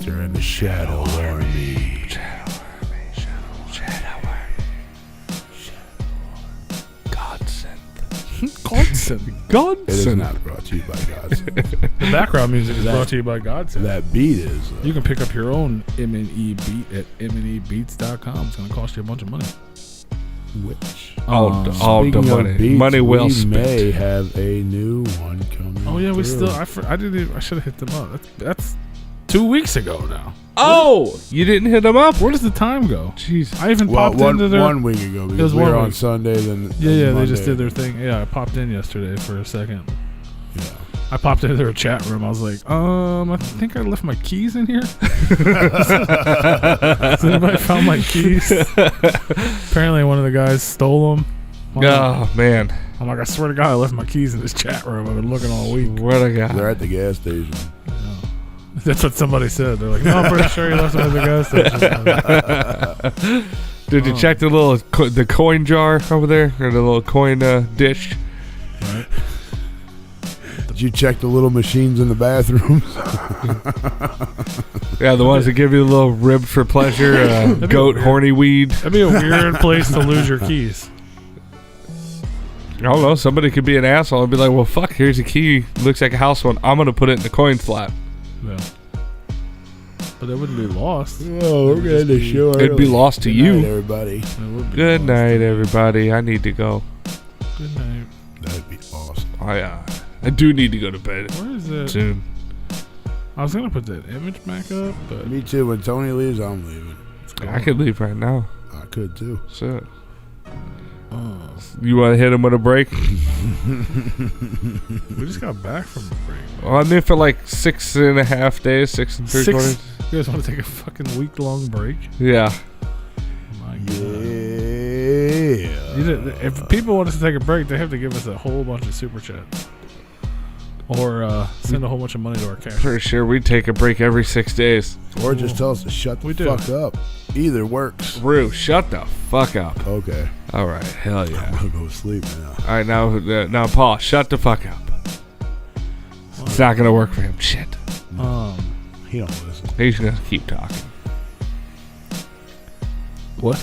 Spectre and the Shadow Army. Godsend. It is not brought to you by Godsend. The background music is brought to you by Godsend. That beat is. You can pick up your own M&E beat at mnebeats.com. It's going to cost you a bunch of money. Which? All the money. Beats, Money well spent. We may have a new one coming. Oh yeah, we through. still. I should have hit them up. That's 2 weeks ago now. Oh, you didn't hit them up? Where does the time go? Jeez. I even popped into their 1 week ago because we were on Sunday. Then yeah, Monday. they just did their thing. Yeah, I popped in yesterday for a second. Yeah. I popped into their chat room. I was like, I think I left my keys in here. Has anybody found my keys? Apparently one of the guys stole them. Oh, man. I'm like, I swear to God, I left my keys in this chat room. I've been looking all week. What a guy. They're at the gas station. Yeah. That's what somebody said. They're like, no, I'm pretty sure you left them at the gas station. Did you check the coin jar over there? Or the little coin dish? Right. Did you check the little machines in the bathrooms? Yeah, the ones that give you a little rib for pleasure, goat horny weed. That'd be a weird place to lose your keys. I don't know. Somebody could be an asshole and be like, well, fuck, here's a key. Looks like a house one. I'm going to put it in the coin slot. Yeah. But they wouldn't be lost. Oh, we're going to show It'd be lost to you. Night, everybody. Good night, everybody. I need to go. Good night. That'd be awesome. I do need to go to bed. Where is it? Soon. I was going to put that image back up, but... Me too. When Tony leaves, I'm leaving. I could leave right now. I could too. Shit. You want to hit him with a break? We just got back from the break. Well, I'm in for like 6.5 days, 6 and 3 quarters. You guys want to take a fucking week-long break? Yeah. My God. Yeah. If people want us to take a break, they have to give us a whole bunch of super chats. Or send a whole bunch of money to our cash. Pretty sure we take a break every 6 days. Or just tell us to shut the fuck up. Either works. Rue, shut the fuck up. Okay. All right. Hell yeah. I'm going to go to sleep now. All right, now Paul, shut the fuck up. It's not going to work for him. Shit. He don't listen. He's going to keep talking. What?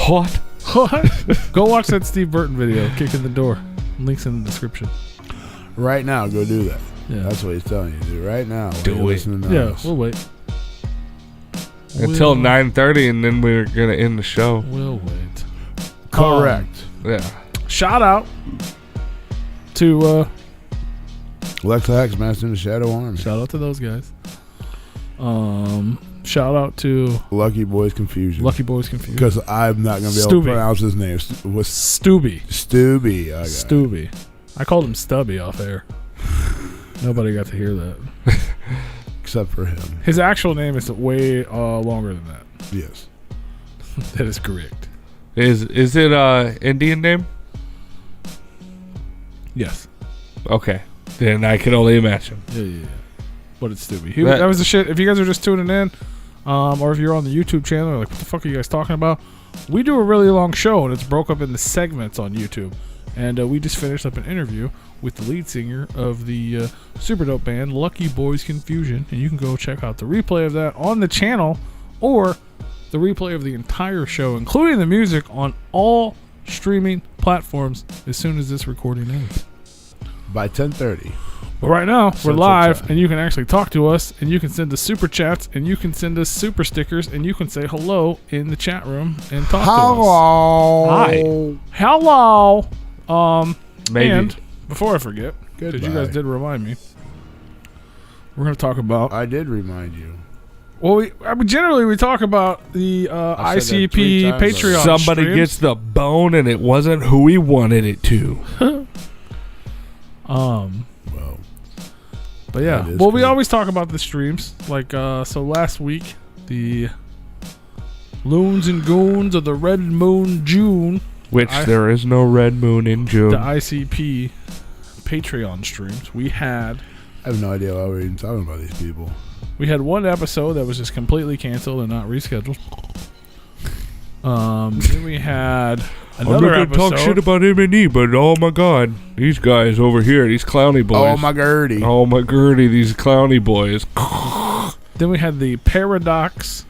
What? What? Go watch that Steve Burton video, Kick in the Door. Link's in the description. Right now, go do that. Yeah. That's what he's telling you to do. Right now. Do it. Yeah, we'll wait. Until 9:30, and then we're going to end the show. We'll wait. Correct. Yeah. Shout out to Lex Hacks, Master in the Shadow Army. shout out to those guys. Shout out to Lucky Boys Confusion. Lucky Boys Confusion. Because I'm not going to be able to pronounce his name. Was Stubby. Stubby. Stubby. I called him Stubby off air. Nobody got to hear that. Except for him. His actual name is way longer than that. Yes. That is correct. Is it Indian name? Yes. Okay. Then I can only imagine. Yeah. But it's Stubby. That was the shit. If you guys are just tuning in, or if you're on the YouTube channel, you're like, what the fuck are you guys talking about? We do a really long show, and it's broke up into segments on YouTube. And we just finished up an interview with the lead singer of the super dope band Lucky Boys Confusion. And you can go check out the replay of that on the channel, or the replay of the entire show, including the music, on all streaming platforms as soon as this recording ends. By 10:30. But right now, we're live, time. and you can actually talk to us, and you can send us super chats, and you can send us super stickers, and you can say hello in the chat room and talk to us. Hi. Hello. Maybe. And before I forget, because you guys did remind me, we're going to talk about... I did remind you. Well, generally we talk about the ICP Patreon Somebody streams. gets the bone, and it wasn't who he wanted it to. Well, but yeah. Well, we always talk about the streams. Like, so last week, the Loons and Goons of the Red Moon June. Which there is no red moon in June. The ICP Patreon streams. We had... I have no idea why we're even talking about these people. We had one episode that was just completely canceled and not rescheduled. Then we had another I'm not episode. talk shit about M&E, but oh my god, these guys over here, these clowny boys. Oh my Gertie. Oh my Gertie, these clowny boys. Then we had the Paradox,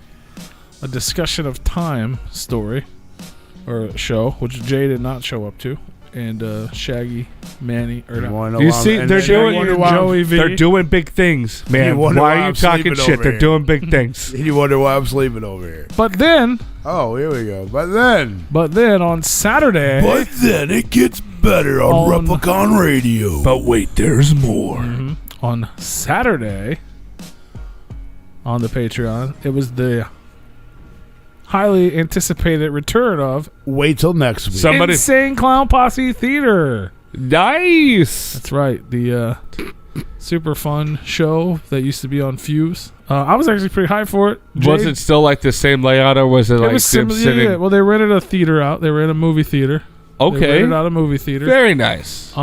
a discussion of time story or show, which Jay did not show up to, and Shaggy, Manny, or not. You see, they're Joey V. They're doing big things, man. Why are you talking shit? They're doing big things. You wonder why I'm sleeping over here. But then, here we go. But then on Saturday, it gets better on Replicon Radio. But wait, there's more. Mm-hmm. On Saturday, on the Patreon, it was the highly anticipated return of wait till next week. Insane Clown Posse Theater. Nice. That's right. The super fun show that used to be on Fuse. I was actually pretty hyped for it. Was it still like the same layout, or was it like was similar? Yeah. Well, they rented a theater out. They were in a movie theater. Okay. They rented out a movie theater. Very nice.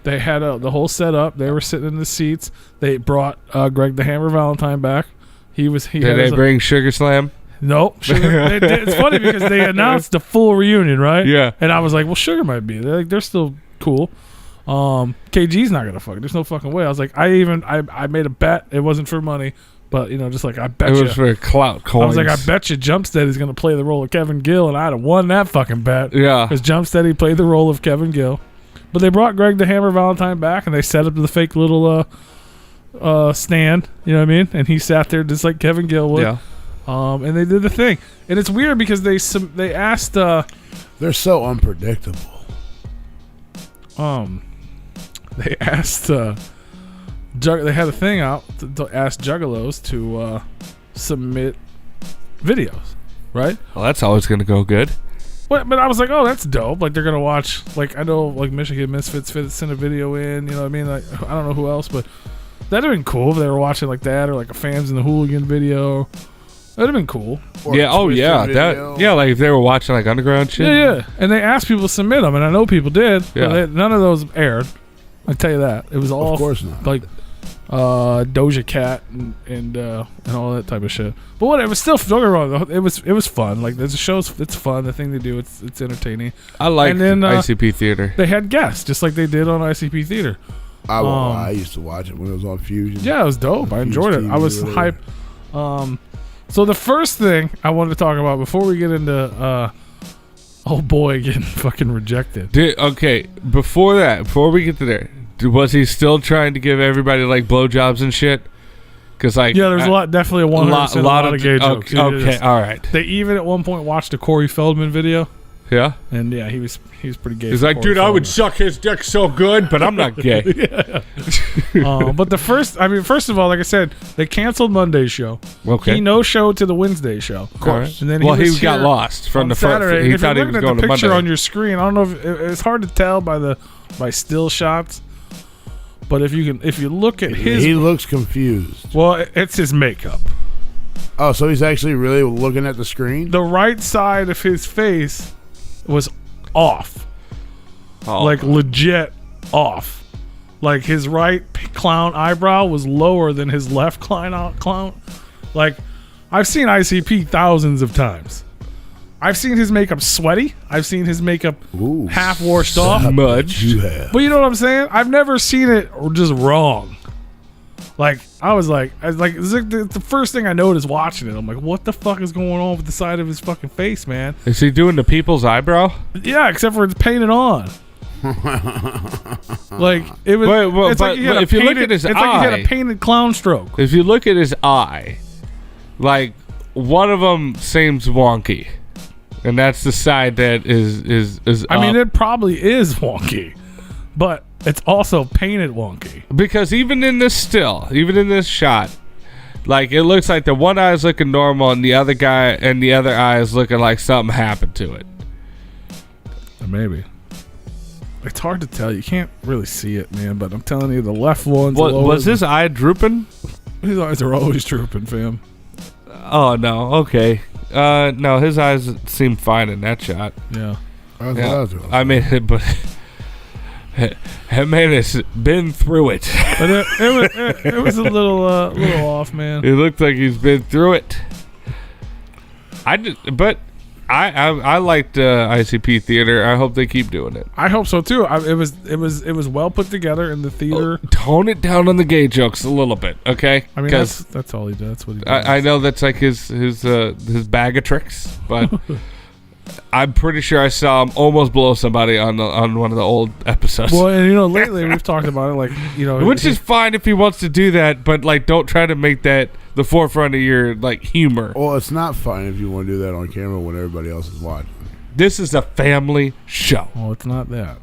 They had the whole setup. They were sitting in the seats. They brought Greg the Hammer Valentine back. Did they bring Sugar Slam? Nope. It's funny because they announced the full reunion, right? Yeah. And I was like, well, Sugar might be. They're still cool. KG's not gonna fuck. There's no fucking way. I was like, I made a bet. It wasn't for money, but just like I bet it was for clout coins. I was like, I bet you Jumpsteady's gonna play the role of Kevin Gill, and I'd have won that fucking bet. Yeah. Because Jumpsteady played the role of Kevin Gill, but they brought Greg the Hammer Valentine back, and they set up the fake little stand. You know what I mean? And he sat there just like Kevin Gill would. Yeah. And they did the thing, and it's weird because they asked. They're so unpredictable. They asked. They had a thing out to ask Juggalos to submit videos, right? Well, that's always gonna go good. But I was like, oh, that's dope. Like they're gonna watch. Like I know, like Michigan Misfits sent a video in. You know what I mean? Like I don't know who else, but that'd have been cool if they were watching like that, or like a Fans in the Hooligan video. That'd have been cool. Yeah. Oh, yeah. That. Yeah. Like if they were watching like underground shit. Yeah. And they asked people to submit them, and I know people did. Yeah. None of those aired. I tell you that. It was all of course not. Like Doja Cat and all that type of shit. But whatever. Still, don't get me wrong. It was fun. Like there's a show's. It's fun. The thing to do. It's entertaining. I like ICP Theater. They had guests just like they did on ICP Theater. I used to watch it when it was on Fusion. Yeah, it was dope. I enjoyed it. I was hyped. So the first thing I wanted to talk about before we get into old boy getting fucking rejected. Before we get to there, was he still trying to give everybody like blowjobs and shit? Because like there's definitely a 100% a lot of gay jokes. Okay, all right. They even at one point watched a Corey Feldman video. Yeah, and he was pretty gay. He's like, dude, I would suck his dick so good, but I'm not gay. But first of all, like I said, they canceled Monday's show. Okay, he no showed to the Wednesday show, of course. Right. And then he got lost from the Saturday. He thought he was going to Monday. Picture on your screen, I don't know if it's hard to tell by still shots. But if you look at he looks confused. Well, it's his makeup. Oh, so he's actually really looking at the screen? The right side of his face was off. Like legit off. Like his right clown eyebrow was lower than his left clown. Like I've seen ICP thousands of times. I've seen his makeup sweaty. I've seen his makeup half washed off. Smudged. But you know what I'm saying? I've never seen it just wrong. Like it's like the first thing I noticed watching it. I'm like, what the fuck is going on with the side of his fucking face, man? Is he doing the people's eyebrow? Yeah, except for it's painted on. Like it was. If you look at his eye, it's like he had a painted clown stroke. If you look at his eye, like one of them seems wonky, and that's the side that is. I mean, it probably is wonky, but it's also painted wonky. Because even in this shot, like it looks like the one eye is looking normal, and the other eye is looking like something happened to it. Maybe. It's hard to tell. You can't really see it, man. But I'm telling you, the left one's was his eye drooping? His eyes are always drooping, fam. Oh no. Okay. No, his eyes seem fine in that shot. Yeah. I mean, but that man has been through it. But it was a little off, man. It looked like he's been through it. But I liked ICP Theater. I hope they keep doing it. I hope so too. It was well put together in the theater. Tone it down on the gay jokes a little bit, okay? I mean, that's all he does. That's what he does. I know that's like his bag of tricks, but I'm pretty sure I saw him almost blow somebody on one of the old episodes. Well, and lately we've talked about it, like which is fine if he wants to do that, but like don't try to make that the forefront of your like humor. Well, it's not fun if you want to do that on camera when everybody else is watching. This is a family show. Well, it's not that.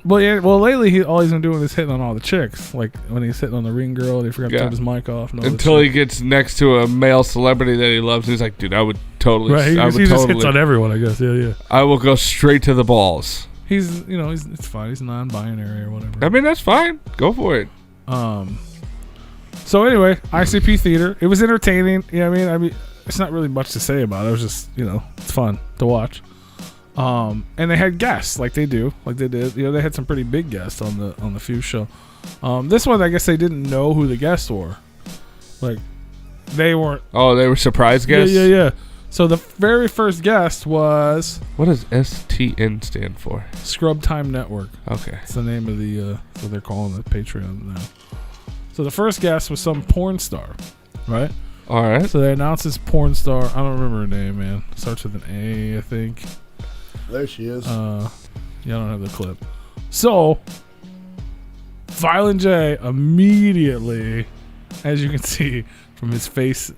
Well, yeah. Well, lately all he's been doing is hitting on all the chicks. Like when he's hitting on the ring girl, he forgot to turn his mic off. Until he gets next to a male celebrity that he loves, he's like, dude, I would totally. Right. He just hits on everyone, I guess. Yeah. I will go straight to the balls. He's it's fine. He's non-binary or whatever. I mean, that's fine. Go for it. So anyway, ICP Theater. It was entertaining. I mean, it's not really much to say about it. It was just, it's fun to watch. And they had guests like they did. They had some pretty big guests on the Fuse show. This one, I guess they didn't know who the guests were. Like, they weren't. Oh, they were surprise guests? Yeah. So the very first guest was. What does STN stand for? Scrub Time Network. Okay. It's the name of the what they're calling the Patreon now. So the first guest was some porn star, right? All right. So they announced this porn star. I don't remember her name, man. Starts with an A, I think. There she is. Yeah, I don't have the clip. So, Violent J immediately, as you can see from his face,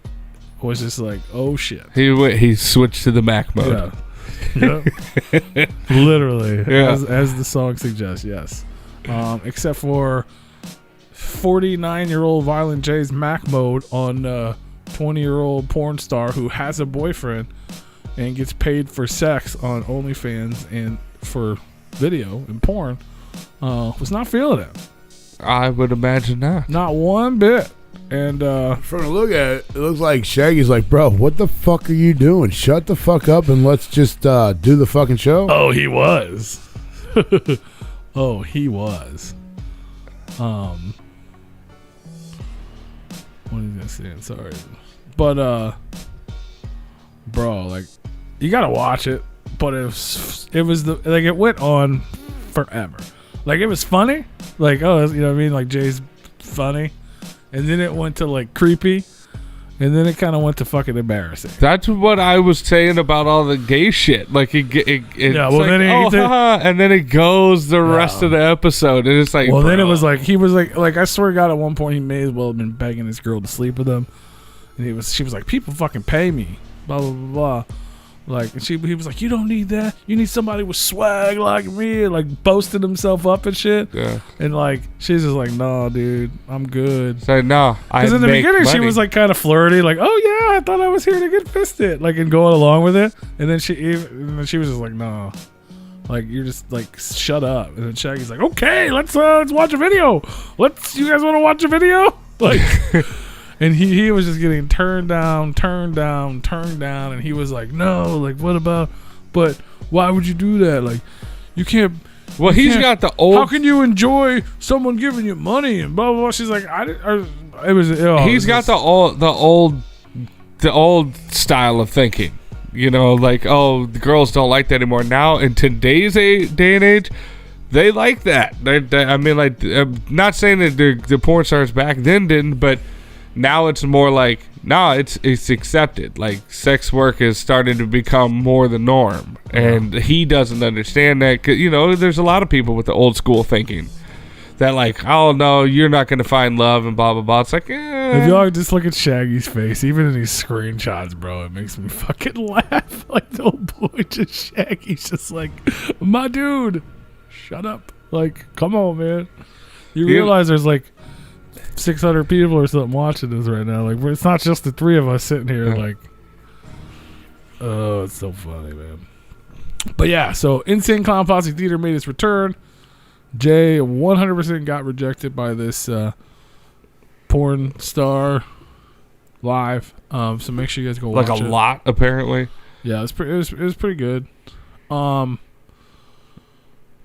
was just like, "Oh shit!" He switched to the Mac mode. Yeah. Yep. Literally, yeah. as the song suggests. Yes. Except for 49-year-old Violent J's Mac mode on 20-year-old porn star who has a boyfriend and gets paid for sex on OnlyFans and for video and porn, was not feeling it. I would imagine not. Not one bit. And from the look at it, it looks like Shaggy's like, bro, what the fuck are you doing? Shut the fuck up and let's just do the fucking show. Oh, he was. Oh, he was. What is that saying? Sorry. But bro, like, you gotta watch it. But it went on forever. Like, it was funny. Like, you know what I mean? Like, Jay's funny. And then it went to like creepy. And then it kind of went to fucking embarrassing. That's what I was saying about all the gay shit. Like, it's yeah, well, like, then and then it goes the rest of the episode. And it's like, well, then it was like, he was like, I swear to God, at one point he may as well have been begging this girl to sleep with him. And she was like, people fucking pay me. Blah, blah, blah, blah. Like, and he was like, you don't need that. You need somebody with swag like me. And like, boasting himself up and shit. Yeah. And like, she's just like, nah, dude, I'm good. So, no, because in the beginning, she was like kind of flirty. Like, oh yeah, I thought I was here to get fisted. Like, and going along with it. And then she was just like, nah. Like, you're just like, shut up. And then Shaggy's like, okay, let's watch a video. You guys want to watch a video? Like... And he was just getting turned down, and he was like, no, like, what about, but why would you do that? Like, you can't. Well, he's got the old. How can you enjoy someone giving you money and blah, blah, blah? She's like, He's got the old style of thinking. You know, like, oh, the girls don't like that anymore. Now, in today's day and age, they like that. I mean, like, I'm not saying that the porn stars back then didn't, but now it's more like, it's accepted. Like, sex work is starting to become more the norm. And he doesn't understand that. 'Cause, there's a lot of people with the old school thinking that, like, oh, no, you're not going to find love and blah, blah, blah. It's like, If y'all just look at Shaggy's face, even in these screenshots, bro, it makes me fucking laugh. Like, the old boy, just Shaggy's just like, my dude, shut up. Like, come on, man. You realize there's, like, 600 people or something watching this right now. Like, it's not just the three of us sitting here. Like, oh, it's so funny, man. But yeah, so Insane Clown Posse Theater made its return. Jay 100% got rejected by this porn star live. So make sure you guys go watch it. Like a lot, apparently. Yeah, it was pretty good. But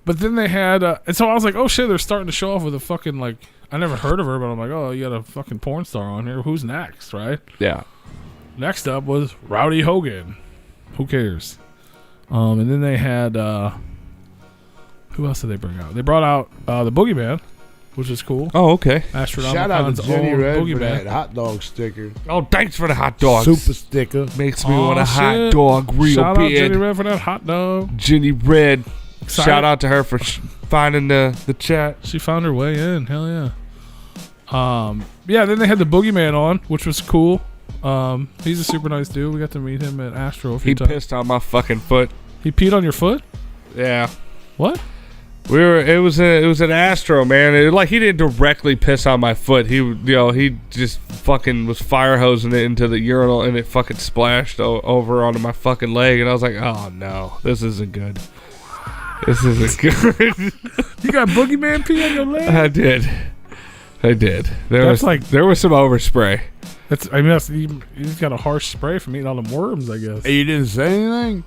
then they had, and so I was like, oh shit, they're starting to show off with a fucking, like, I never heard of her, but I'm like, oh, you got a fucking porn star on here. Who's next, right? Yeah. Next up was Rowdy Hogan. Who cares? And then they had who else did they bring out? They brought out the Boogeyman, which is cool. Oh, okay. Shout out to Jenny Red for that hot dog sticker. Oh, thanks for the hot dogs. Super sticker. Makes me want a hot dog real Shout bad. out Jenny Red for that hot dog. Jenny Red. Excited. Shout out to her for finding the chat. She found her way in. Hell yeah. Yeah, then they had the Boogeyman on, which was cool. He's a super nice dude. We got to meet him at Astro a few times. He pissed on my fucking foot. He peed on your foot? Yeah. What? It was an Astro, man. He didn't directly piss on my foot. He just fucking was fire hosing it into the urinal, and it fucking splashed over onto my fucking leg, and I was like, oh no, this isn't good. This isn't good. You got Boogeyman pee on your leg? I did. There was some overspray. He's got a harsh spray from eating all them worms, I guess. And you didn't say anything?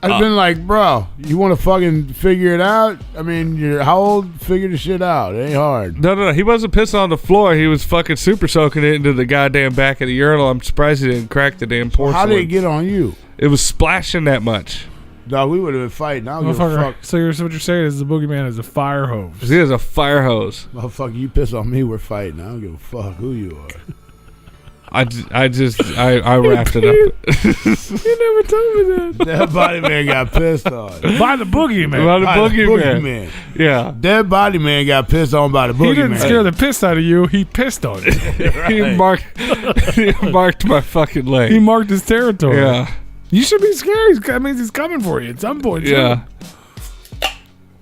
I've been like, bro, you want to fucking figure it out? I mean, you're how old? Figure the shit out. It ain't hard. No. He wasn't pissing on the floor. He was fucking super soaking it into the goddamn back of the urinal. I'm surprised he didn't crack the damn porcelain. How did it get on you? It was splashing that much. Dog, we would have been fighting. I don't give a fuck. So what you're saying is the Boogeyman is a fire hose. He is a fire hose. Motherfucker, you piss on me, we're fighting. I don't give a fuck who you are. I wrapped it up. You never told me that. Dead Body Man got pissed on. By the Boogeyman. By the Boogeyman. Yeah. Dead Body Man got pissed on by the Boogeyman. He didn't scare the piss out of you. He pissed on you. Right. He marked my fucking leg. He marked his territory. Yeah. You should be scared. That means he's coming for you at some point. Yeah.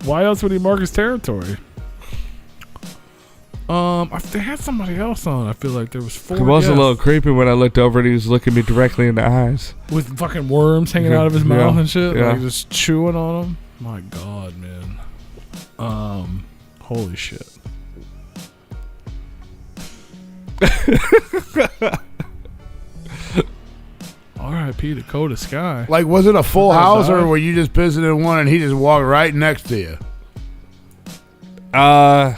Why else would he mark his territory? They had somebody else on. I feel like there was 4. It was a little creepy when I looked over and he was looking me directly in the eyes. With fucking worms hanging out of his mouth and shit. Yeah. Like just chewing on them. My God, man. Holy shit. R.I.P. Dakota Sky. Like, was it a full house or were you just pissing in one and he just walked right next to you? I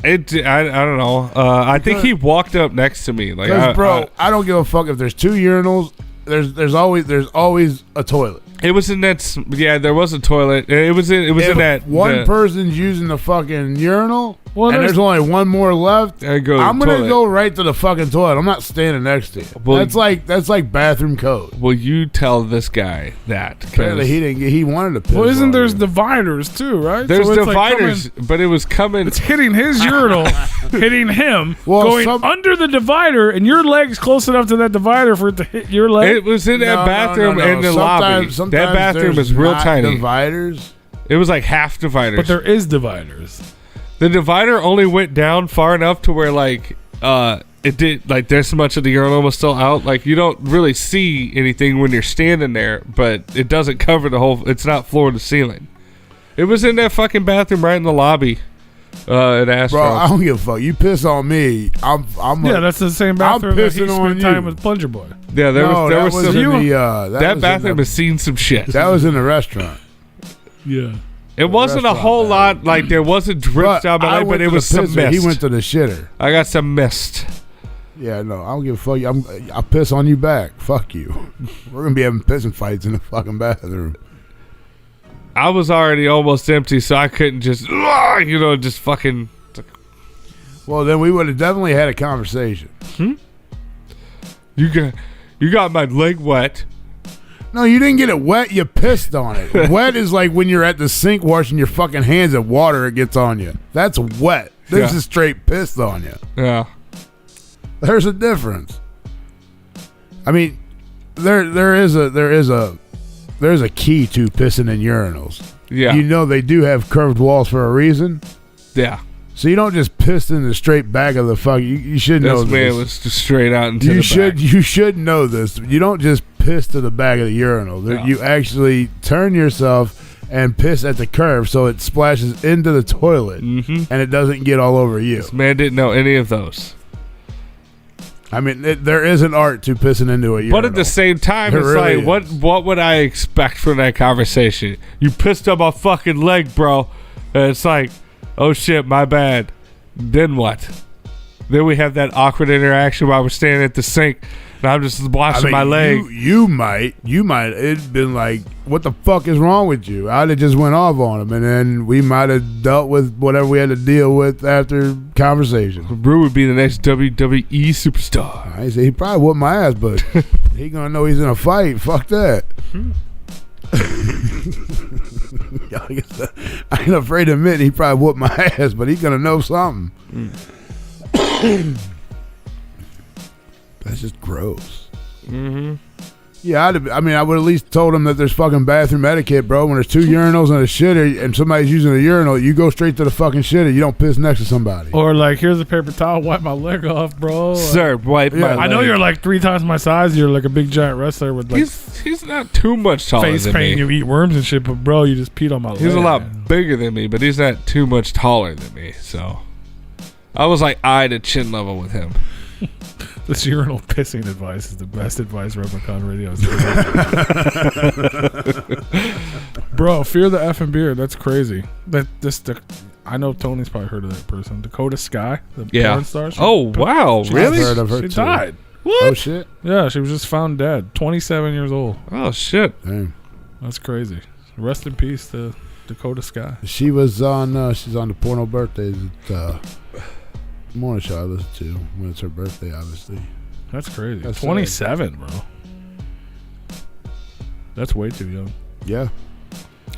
don't know. I think he walked up next to me. Like, I don't give a fuck if there's 2 urinals. There's always a toilet. It was in that. Yeah, there was a toilet. It was in that. One person's using the fucking urinal, and there's only one more left. I'm gonna go right to the fucking toilet. I'm not standing next to you. Well, that's like bathroom code. Well, you tell this guy that. Apparently he didn't. He wanted to piss. Well, there's dividers too, right? There's dividers, but it was coming. It's hitting his urinal, hitting him, going under the divider, and your leg's close enough to that divider for it to hit your leg. It was in that bathroom in the lobby. That bathroom is real tiny. Dividers. It was like half dividers. But there is dividers. The divider only went down far enough to where it did there's so much of the urinal was still out. Like you don't really see anything when you're standing there, but it doesn't cover the whole. It's not floor to ceiling. It was in that fucking bathroom right in the lobby. At Astro. Bro, I don't give a fuck. You piss on me. That's the same bathroom that he spent time with Plunger Boy. Yeah, there was some. That bathroom has seen some shit. That was in the restaurant. Yeah. It wasn't a whole lot. Like there wasn't drips down my leg, but it was some mist. He went to the shitter. I got some mist. Yeah, no, I don't give a fuck. I'll piss on you back. Fuck you. We're gonna be having pissing fights in the fucking bathroom. I was already almost empty, so I couldn't just fucking. Well, then we would have definitely had a conversation. You got my leg wet. No, you didn't get it wet. You pissed on it. Wet is like when you're at the sink washing your fucking hands and water it gets on you. That's wet. This is straight pissed on you. Yeah. There's a difference. I mean, there's a key to pissing in urinals. Yeah. You know they do have curved walls for a reason. Yeah. So you don't just piss in the straight back of the fuck. You should know this. Man was just straight out into the back. You should know this. You don't just piss to the back of the urinal. No. You actually turn yourself and piss at the curve so it splashes into the toilet and it doesn't get all over you. This man didn't know any of those. I mean, there is an art to pissing into a urinal. But at the same time, it's really like, what would I expect from that conversation? You pissed on my fucking leg, bro. And it's like, oh shit, my bad. Then what? Then we have that awkward interaction while we're standing at the sink. And I'm just watching my leg. You might. It'd been like, what the fuck is wrong with you? I'd have just went off on him, and then we might have dealt with whatever we had to deal with after conversation. Brew would be the next WWE superstar. I say he probably whooped my ass, but he gonna know he's in a fight. Fuck that. I ain't afraid to admit he probably whooped my ass, but he's gonna know something. That's just gross. Mm-hmm. Yeah, I would at least told him that there's fucking bathroom etiquette, bro. When there's two urinals and a shitter and somebody's using a urinal, you go straight to the fucking shitter. You don't piss next to somebody. Or like, here's a paper towel, wipe my leg off, bro. Sir, wipe my leg. I know you're like 3 times my size. You're like a big giant wrestler with like he's not too much taller face than paint. me. You eat worms and shit, but bro, you just peed on my leg. He's a lot bigger than me, but he's not too much taller than me. So I was like eye to chin level with him. This urinal pissing advice is the best advice Replicon Radio has ever. Bro, fear the effing beard. That's crazy. I know Tony's probably heard of that person. Dakota Sky, the porn star. Wow, really? I've heard of her too. She died. What? Oh shit. Yeah, she was just found dead. 27 years old. Oh shit. Damn. That's crazy. Rest in peace to Dakota Sky. She was on. She's on the Porno Birthdays at morning show I listen to when it's her birthday, obviously. That's crazy. That's 27, bro. That's way too young. Yeah.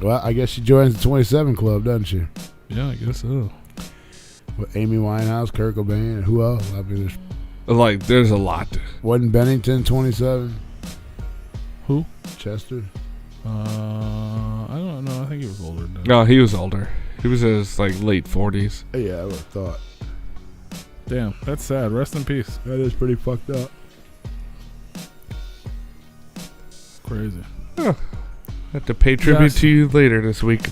Well, I guess she joins the 27 club, doesn't she? Yeah, I guess so. With Amy Winehouse, Kurt Cobain, and who else? I mean, there's a lot. Wasn't Bennington 27? Who? Chester? I don't know. I think he was older than that. No, he was older. He was in his late 40s. Yeah, I would have thought. Damn, that's sad. Rest in peace. That is pretty fucked up. Crazy. Huh. Have to pay tribute to you later this week.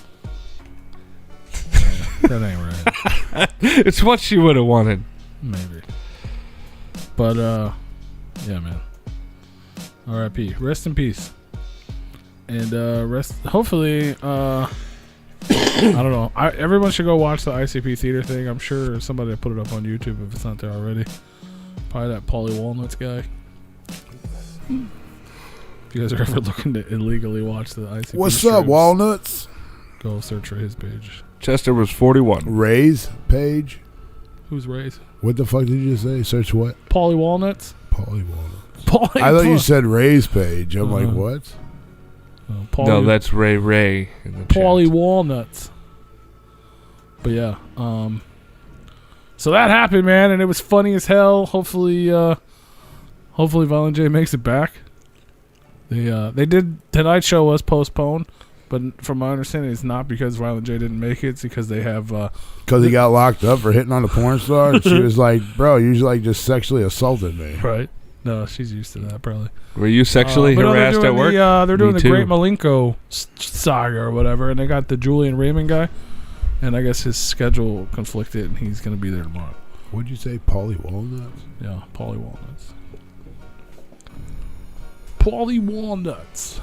That ain't right. It's what she would have wanted. Maybe. But, yeah, man. R.I.P. Rest in peace. And, hopefully, I don't know. Everyone should go watch the ICP theater thing. I'm sure somebody will put it up on YouTube if it's not there already. Probably that Pauly Walnuts guy. If you guys are ever looking to illegally watch the ICP What's shows, up, Walnuts? go search for his page. Chester was 41. Ray's page? Who's Ray's? What the fuck did you just say? Search what? Pauly Walnuts? Pauly Walnuts. Pauly I thought you said Ray's page. I'm like, what? No, that's Ray in the Pauly chat. Walnuts. But yeah, so that happened, man, and it was funny as hell. Hopefully Violent J makes it back. They did Tonight Show was postponed, but from my understanding, it's not because Violent J didn't make it. It's because they have because he got locked up for hitting on a porn star. And she was like, "Bro, you like just sexually assaulted me." Right. No, she's used to that probably. Were you sexually harassed at work? They're doing the Great Malenko saga or whatever, and they got the Julian Raymond guy, and I guess his schedule conflicted, and he's going to be there tomorrow. What'd you say, Pauly Walnuts? Yeah, Pauly Walnuts. Pauly Walnuts.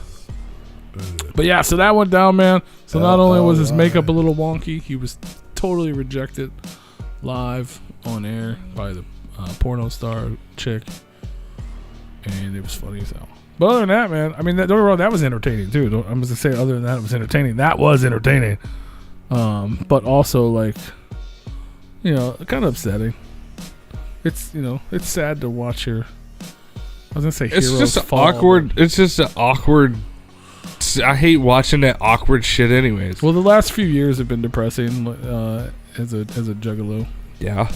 But yeah, so that went down, man. So not only was his makeup a little wonky, he was totally rejected live on air by the porno star chick. And it was funny as hell. But other than that, man, I mean, don't get me wrong, that was entertaining too. I'm just gonna say, other than that, it was entertaining. That was entertaining. But also, like, kind of upsetting. It's, it's sad to watch your. I was gonna say it's heroes just fall, awkward. It's just an awkward. I hate watching that awkward shit, anyways. Well, the last few years have been depressing. As a juggalo. Yeah.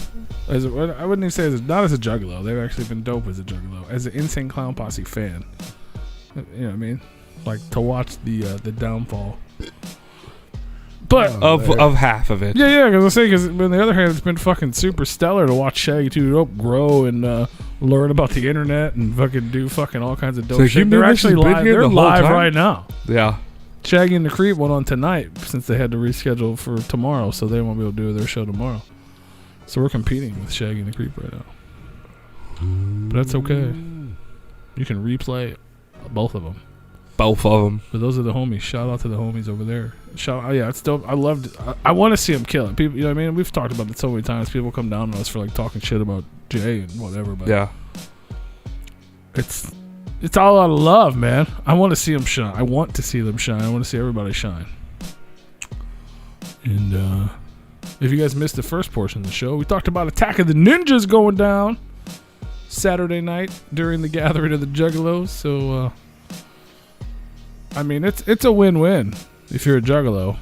I wouldn't even say not as a juggalo. They've actually been dope as a juggalo. As an Insane Clown Posse fan, you know what I mean? Like to watch the downfall. But of half of it. Yeah. Because on the other hand, it's been fucking super stellar to watch Shaggy 2 Dope grow and learn about the internet and fucking do fucking all kinds of dope shit. They're actually live. They're live right now. Yeah. Shaggy and the Creep went on tonight since they had to reschedule for tomorrow, so they won't be able to do their show tomorrow. So we're competing with Shaggy and the Creep right now. But that's okay. You can replay both of them. Both of them. But those are the homies. Shout out to the homies over there. It's dope. I loved it. I want to see them kill it. People, you know what I mean? We've talked about it so many times. People come down on us for like talking shit about Jay and whatever. But yeah. It's all out of love, man. I want to see them shine. I want to see them shine. I want to see everybody shine. And if you guys missed the first portion of the show, we talked about Attack of the Ninjas going down Saturday night during the gathering of the Juggalos. So, I mean, it's a win-win if you're a Juggalo.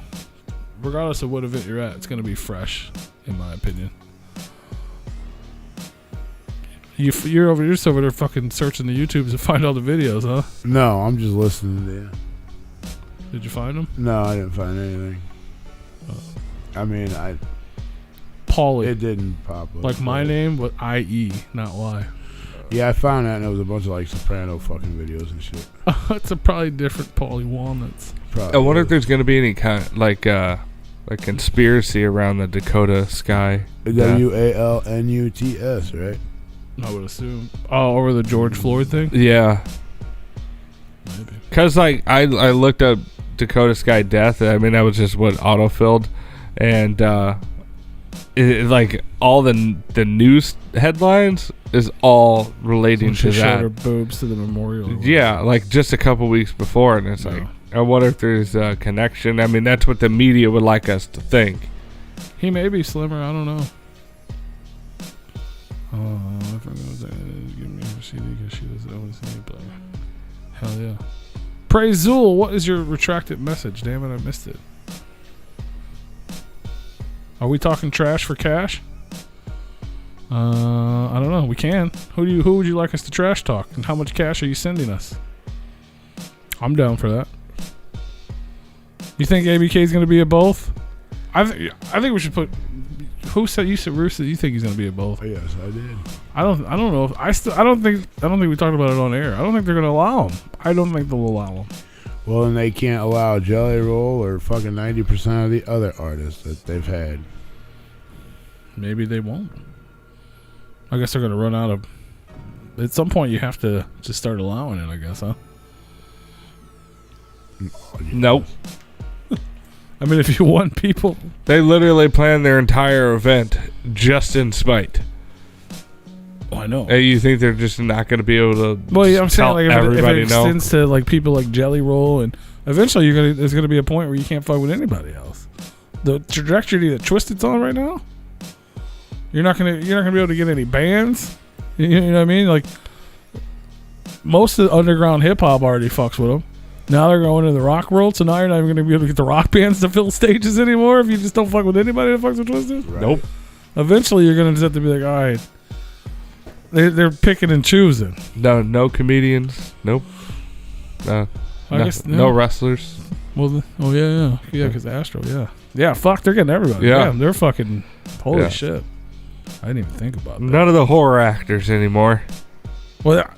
Regardless of what event you're at, it's going to be fresh, in my opinion. You're just over there fucking searching the YouTubes to find all the videos, huh? No, I'm just listening to you. Did you find them? No, I didn't find anything. I mean, Paulie. It didn't pop up. Like my name, but I-E, not Y. Yeah, I found that, and it was a bunch of like Soprano fucking videos and shit. It's probably different Paulie Walnuts. Probably I wonder if there's going to be any kind of, like conspiracy around the Dakota Sky. WALNUTS, right? I would assume. Oh, over the George Floyd thing? Yeah. Maybe. Because, like, I looked up Dakota Sky death. I mean, that was just what autofilled. And, like, all the news headlines is all relating to that. She showed her boobs to the memorial. Yeah, like, just a couple weeks before. And it's like, I wonder if there's a connection. I mean, that's what the media would like us to think. He may be slimmer. I don't know. I forgot what give me her CD because she was the only CD player. Hell yeah. Praise Zool, what is your retracted message? Damn it, I missed it. Are we talking trash for cash? I don't know. We can. Who would you like us to trash talk? And how much cash are you sending us? I'm down for that. You think ABK is going to be at both? I think we should put. Who said you said Rooster? You think he's going to be at both? Yes, I did. I don't know. I don't think we talked about it on air. I don't think they're going to allow him. I don't think they'll allow him. Well, then they can't allow Jelly Roll or fucking 90% of the other artists that they've had. Maybe they won't. I guess they're going to run out of. At some point, you have to just start allowing it. I guess, huh? Nope. I mean, if you want people... They literally planned their entire event just in spite. Oh, I know. Hey, you think they're just not going to be able to I'm saying, like, if it extends to, like, people like Jelly Roll, and eventually there's going to be a point where you can't fuck with anybody else. The trajectory that Twisted's on right now, you're not gonna be able to get any bands. You know what I mean? Like, most of the underground hip-hop already fucks with them. Now they're going into the rock world, so now you're not even going to be able to get the rock bands to fill stages anymore if you just don't fuck with anybody that fucks with Twisted. Right. Nope. Eventually, you're going to just have to be like, all right. They're picking and choosing. No comedians. Nope. No wrestlers. Well, yeah, because Astro, yeah. Fuck, they're getting everybody. Yeah, they're fucking holy shit. I didn't even think about that. None of the horror actors anymore. But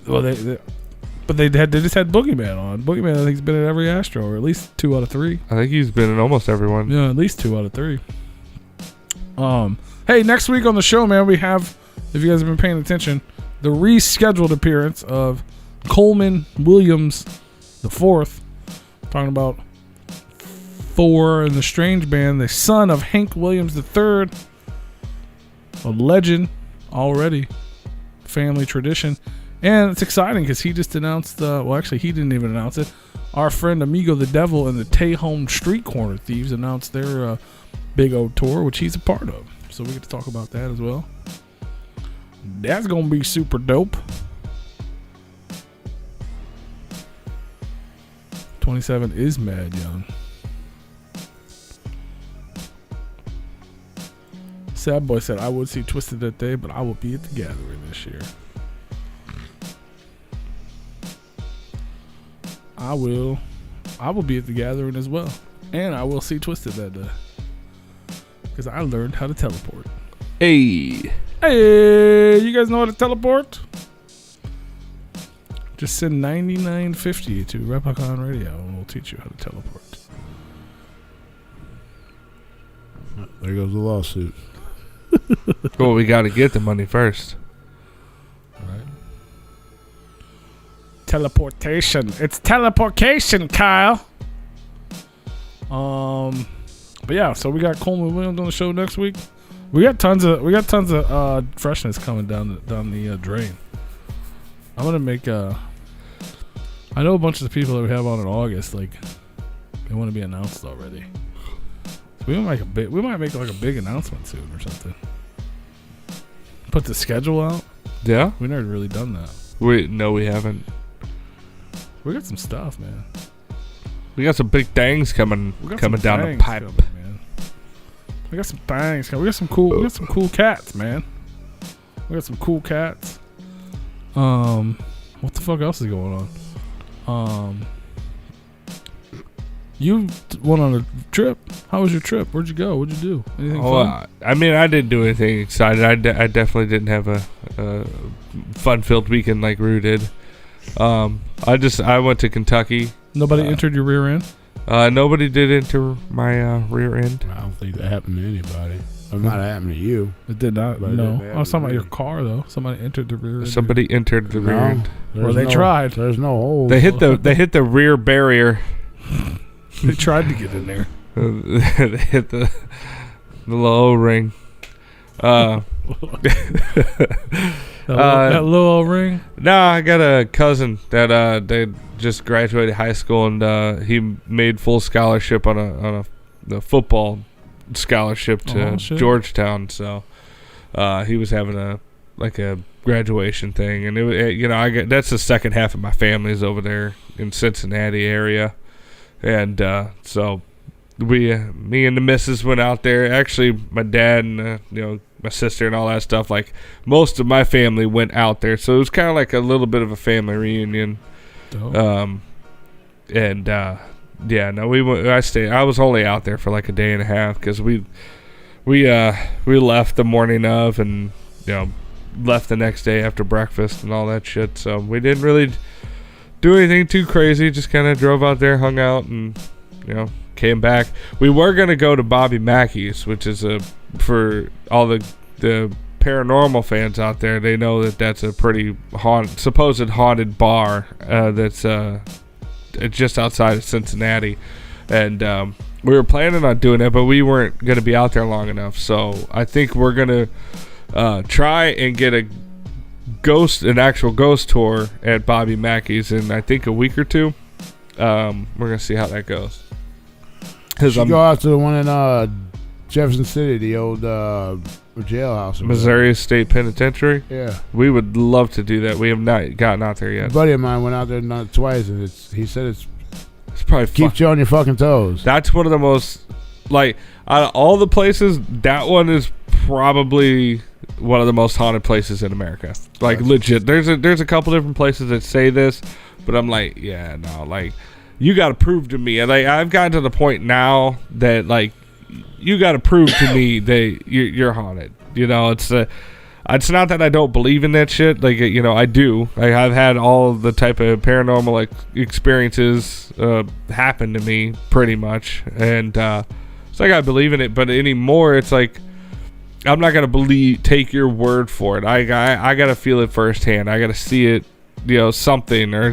they just had Boogeyman on. Boogeyman, I think, has been at every Astro, or at least 2 out of 3. I think he's been in almost everyone. Yeah, at least 2 out of 3. Hey, next week on the show, man, we have, if you guys have been paying attention, the rescheduled appearance of Coleman Williams IV. Talking about Thor and the Strange Band, the son of Hank Williams III, a legend already, family tradition. And it's exciting because he just announced, actually he didn't even announce it. Our friend Amigo the Devil and the Tejon Street Corner Thieves announced their big old tour, which he's a part of. So we get to talk about that as well. That's going to be super dope. 27 is mad young. Sad Boy said, I would see Twisted that day, but I will be at the gathering this year. I will be at the gathering as well. And I will see Twisted that day. Because I learned how to teleport. Hey, you guys know how to teleport? Just send $99.50 to Replicon Radio and we'll teach you how to teleport. There goes the lawsuit. Well, we got to get the money first. Right. Teleportation. It's teleportation, Kyle. But yeah, so we got Coleman Williams on the show next week. We got tons of freshness coming down the drain. I'm gonna make I know a bunch of the people that we have on in August, like they want to be announced already. So we might make like a big announcement soon or something. Put the schedule out. Yeah, we never really done that. No, we haven't. We got some stuff, man. We got some big things coming down the pipe, man. We got some things coming. We got some cool cats, man. We got some cool cats. What the fuck else is going on? You went on a trip. How was your trip? Where'd you go? What'd you do? Anything fun? I mean, I didn't do anything exciting. I definitely didn't have a fun-filled weekend like Rue did. I went to Kentucky. Nobody entered your rear end? Nobody did enter my rear end. I don't think that happened to anybody. It might have happened to you. It did not. No. I was talking about your car, though. Somebody entered the rear end. Somebody entered the rear end. Or they tried. There's no hole. They hit the rear barrier. They tried to get in there. They hit the little O-ring. That little O-ring? Nah, I got a cousin that they just graduated high school, and he made full scholarship on a football scholarship to Georgetown. So he was having a graduation thing, and that's the second half of my family's over there in Cincinnati area, and so me and the missus went out there. Actually, my dad and my sister and all that stuff. Like most of my family went out there, so it was kind of like a little bit of a family reunion. Dope. We went. I was only out there for like a day and a half because we left the morning of, and left the next day after breakfast and all that shit. So we didn't really do anything too crazy. Just kind of drove out there, hung out, and came back. We were gonna go to Bobby Mackey's, which is for all the paranormal fans out there. They know that's a pretty supposed haunted bar that's just outside of Cincinnati, and we were planning on doing it, but we weren't gonna be out there long enough. So I think we're gonna try and get an actual ghost tour at Bobby Mackey's in I think a week or two. We're gonna see how that goes. You go out to the one in Jefferson City, the old jailhouse. Missouri State Penitentiary? Yeah. We would love to do that. We have not gotten out there yet. A buddy of mine went out there twice, and he said it's probably keeps you on your fucking toes. That's one of the most, out of all the places, that one is probably one of the most haunted places in America. Legit. There's a couple different places that say this, but I'm like, yeah, no, you got to prove to me. And I've gotten to the point now that you got to prove to me that you're haunted. It's not that I don't believe in that shit. I do. I've had all the type of paranormal experiences happen to me pretty much, and it's I believe in it. But anymore, it's I'm not gonna take your word for it. I gotta feel it firsthand. I gotta see it, something, or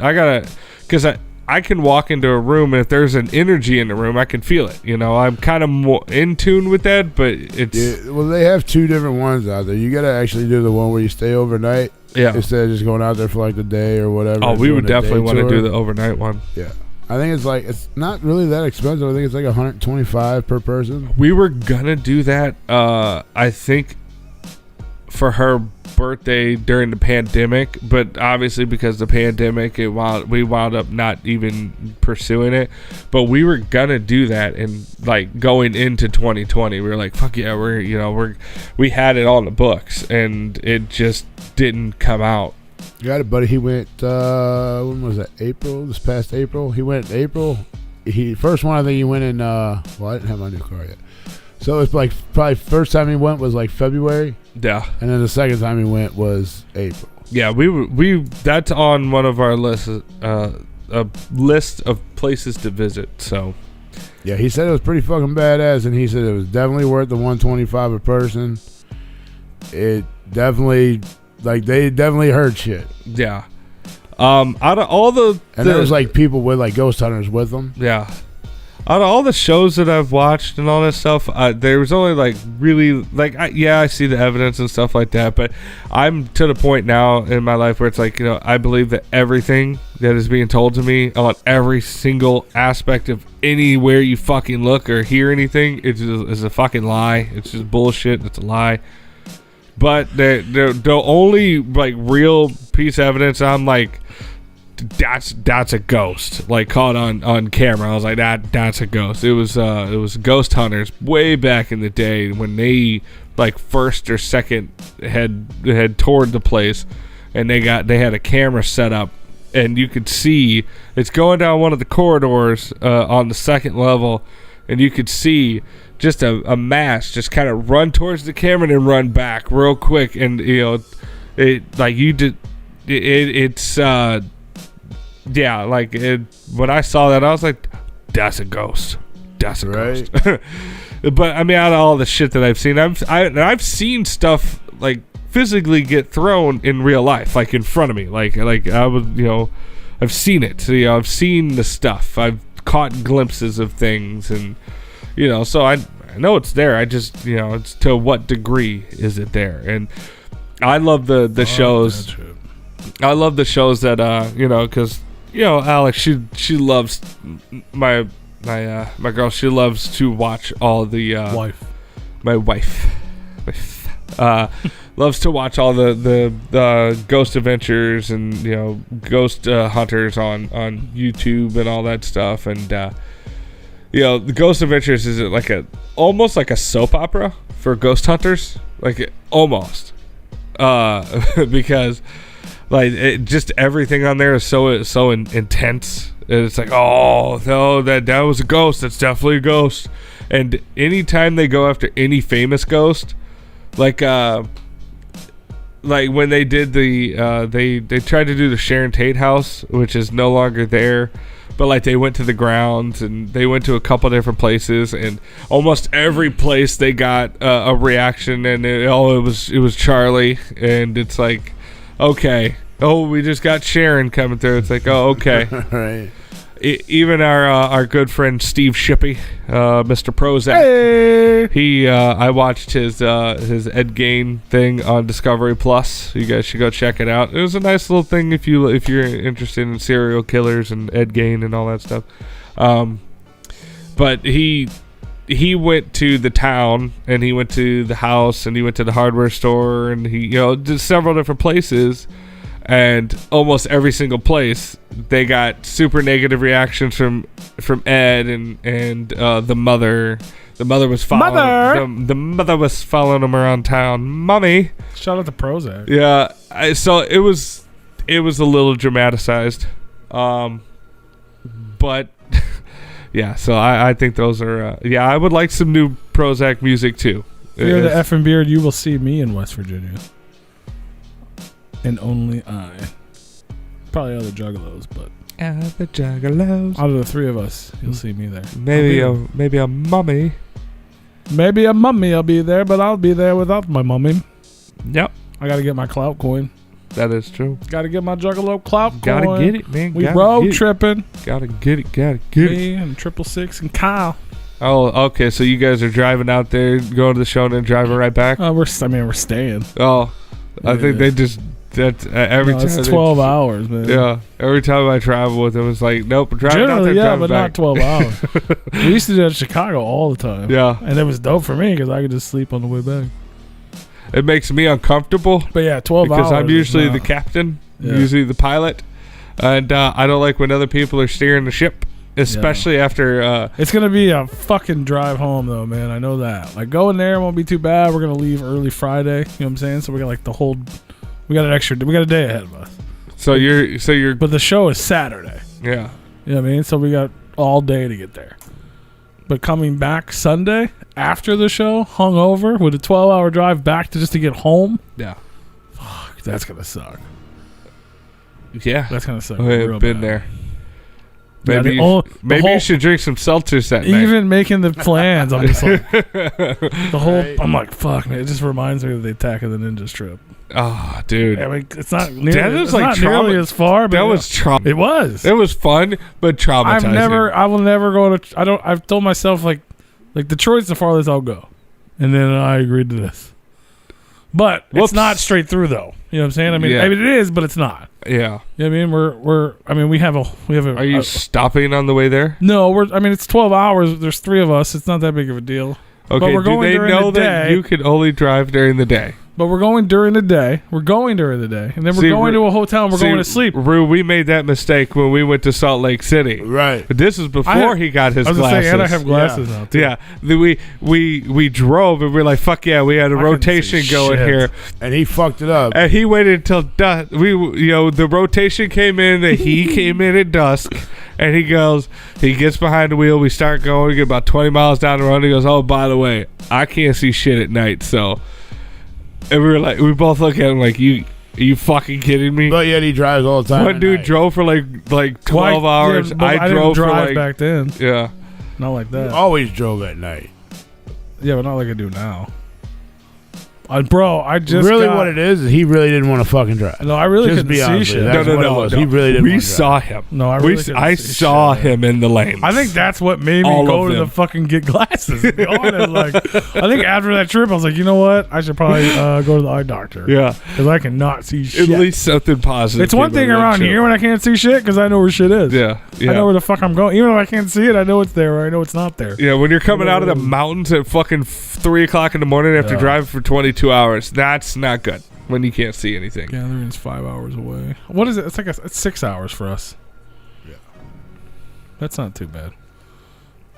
I gotta, because I can walk into a room, and if there's an energy in the room, I can feel it. I'm kind of more in tune with that, but it's... Yeah, well, they have two different ones out there. You got to actually do the one where you stay overnight instead of just going out there for the day or whatever. Oh, we would definitely want to do the overnight one. Yeah. I think it's not really that expensive. I think it's $125 per person. We were going to do that, I think, for her birthday during the pandemic, but obviously because of the pandemic we wound up not even pursuing it. But we were gonna do that, and going into 2020 we were like, fuck yeah, we had it on the books, and it just didn't come out. You got it, buddy. He went when was that? This past April. He went in April. First one I think he went in I didn't have my new car yet, so it's probably first time he went was February. Yeah. And then the second time he went was April. Yeah, we that's on one of our lists, a list of places to visit. So yeah, he said it was pretty fucking badass, and he said it was definitely worth the $125 a person. It definitely they definitely heard shit. Yeah. Out of all there was people with ghost hunters with them. Yeah. out of all the shows that I've watched and all that stuff, there was only like really like I see the evidence and stuff like that, but I'm to the point now in my life where it's like, you know, I believe that everything that is being told to me on every single aspect of anywhere you fucking look or hear anything, it's a fucking lie. It's just bullshit. It's a lie. But the only like real piece of evidence, I'm like, that's a ghost, like caught on camera. I was like, that's a ghost. It was ghost hunters way back in the day when they like first or second had toured the place, and they had a camera set up, and you could see it's going down one of the corridors on the second level, and you could see just a mass just kind of run towards the camera and then run back real quick, and you know, it like you did it's yeah, like when I saw that, I was like, that's a ghost. That's a ghost. But I mean, out of all the shit that I've seen, I've seen stuff like physically get thrown in real life, like in front of me. Like I was, you know, I've seen it. You know, I've seen the stuff. I've caught glimpses of things, and you know, so I know it's there. I just, you know, it's to what degree is it there? And I love the shows. I love the shows that you know, because you know, Alex, she loves my girl. She loves to watch all the my wife loves to watch all the ghost adventures and, you know, ghost hunters on YouTube and all that stuff. And you know, the Ghost Adventures is like almost like a soap opera for ghost hunters, like almost because like just everything on there is so intense. It's like, oh no, that was a ghost. That's definitely a ghost. And anytime they go after any famous ghost, like when they did the they tried to do the Sharon Tate house, which is no longer there, but like they went to the grounds and they went to a couple different places, and almost every place they got a reaction, and it was Charlie. And it's like, okay, oh, we just got Sharon coming through. It's like, oh, okay. Right. Even our good friend Steve Shippey, Mr. Prozac, hey! I watched his Ed Gein thing on Discovery Plus. You guys should go check it out. It was a nice little thing if you're interested in serial killers and Ed Gein and all that stuff. But he went to the town, and he went to the house, and he went to the hardware store, and he, you know, did several different places. And almost every single place, they got super negative reactions from Ed and the mother. The mother was following the mother was following him around town. Mommy, shout out to Prozac. Yeah, so it was a little dramatized, but yeah. So I think those are I would like some new Prozac music too. If you're the effing beard, you will see me in West Virginia. And only I. Probably other juggalos, but the juggalos. Out of the three of us, you'll see me there. Maybe a mummy. Maybe a mummy. I'll be there, but I'll be there without my mummy. Yep. I gotta get my clout coin. That is true. Gotta get my juggalo clout coin. Gotta get it, man. We road tripping. Gotta get it. Me and 666 and Kyle. Oh, okay. So you guys are driving out there, going to the show, and then driving right back. We're staying. Oh, I think they just. That's every time. It's 12 hours, man. Yeah, every time I travel with them, it's like, nope, driving out there, yeah, but back. not 12 hours. We used to do that in Chicago all the time. Yeah, and it was dope for me because I could just sleep on the way back. It makes me uncomfortable. But yeah, 12 hours. Because I'm usually the captain, usually the pilot, and I don't like when other people are steering the ship, especially after. It's gonna be a fucking drive home though, man. I know that. Like going there won't be too bad. We're gonna leave early Friday. You know what I'm saying? So we got like the whole. We got a day ahead of us. So you're But the show is Saturday. Yeah. You know what I mean? So we got all day to get there. But coming back Sunday after the show, hungover with a 12-hour drive back just to get home. Yeah. Fuck, that's gonna suck. Yeah. That's gonna suck. I've been there. Maybe you should drink some seltzers that night. Even making the plans, I'm just like the whole. I'm like, fuck, man. It just reminds me of the Attack of the Ninja strip. Oh, dude. I mean, it's not nearly as far, but that was trauma. It was. It was fun, but traumatizing. I will never go to. I've told myself like Detroit's the farthest I'll go, and then I agreed to this. But it's not straight through though. You know what I'm saying? I mean, it is, but it's not. Yeah. You know what I mean? We have a. Are you stopping on the way there? No, it's 12 hours. There's 3 of us. It's not that big of a deal. Okay. But do they know that you can only drive during the day? But we're going during the day. And then we're going to a hotel and we're going to sleep. Rue, we made that mistake when we went to Salt Lake City. Right. But this is before he got his glasses. I was saying, and I have glasses now, too. Yeah. We drove and we were like, fuck yeah, we had a rotation going here. And he fucked it up. And he waited until dusk. The rotation came in and he came in at dusk. And he gets behind the wheel. We start going. We get about 20 miles down the road. He goes, oh, by the way, I can't see shit at night, so... And we both look at him like, are you fucking kidding me? But yet he drives all the time. One dude drove for like 12 hours. Yeah, I drove didn't drive for back then. Yeah. Not like that. You always drove at night. Yeah, but not like I do now. Bro, I just what it is he really didn't want to fucking drive. No, I really couldn't see shit. No. He really didn't. We saw him. No, I saw him in the lanes. I think that's what made me go to the fucking get glasses. To be honest, I think after that trip, I was like, you know what? I should probably go to the eye doctor. Yeah, because I cannot see shit. At least something positive. It's one thing around here when I can't see shit because I know where shit is. Yeah, I know where the fuck I'm going. Even if I can't see it, I know it's there or I know it's not there. Yeah, when you're coming out of the mountains at fucking 3 o'clock in the morning after driving for 22 hours, that's not good when you can't see anything. Gathering's 5 hours away. What is it? It's like it's 6 hours for us. Yeah, that's not too bad.